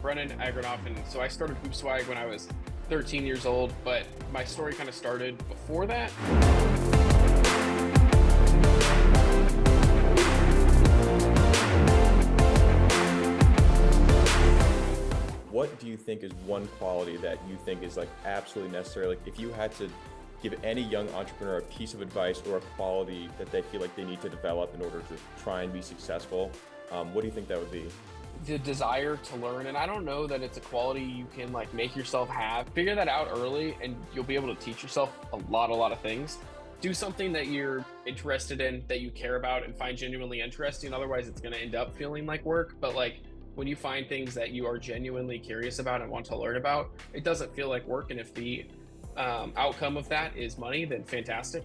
Brennan Agranoff, and so I started HoopSwagg when I was 13 years old, but my story kind of started before that. What do you think is one quality that you think is like absolutely necessary? Like if you had to give any young entrepreneur a piece of advice or a quality that they feel like they need to develop in order to try and be successful, what do you think that would be? The desire to learn, and I don't know that it's a quality you can like make yourself have. Figure that out early and you'll be able to teach yourself a lot of things. Do something that you're interested in, that you care about and find genuinely interesting. Otherwise it's going to end up feeling like work. But like when you find things that you are genuinely curious about and want to learn about, it doesn't feel like work. And if the outcome of that is money, then fantastic.